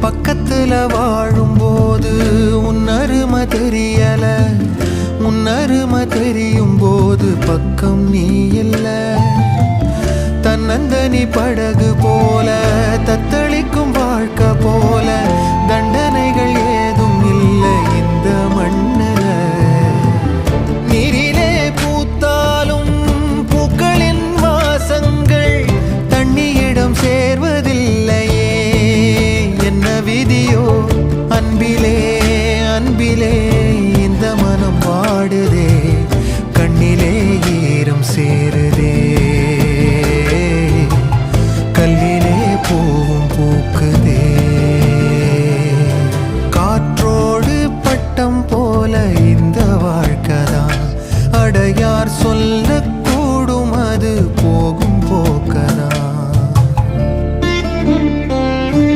பக்கத்துல வாழும்போது உன்னருமை தெரியல, உன்னருமை தெரியும் போது பக்கம் நீ இல்ல. தன்னந்தனி படகு போல தத்தளிக்கும் வாழ்க்கை போல தண்டனைகள் ஏதும் இல்லை இந்த மண்ணுல. நீரிலே பூத்தாலும் பூக்களின் வாசங்கள் தண்ணியிடம் சேர்வதில்லையே. என்ன விதியோ அன்பிலே அன்பிலே இந்த மனம் வாடுதே, கண்ணிலே ஈரம் சேரு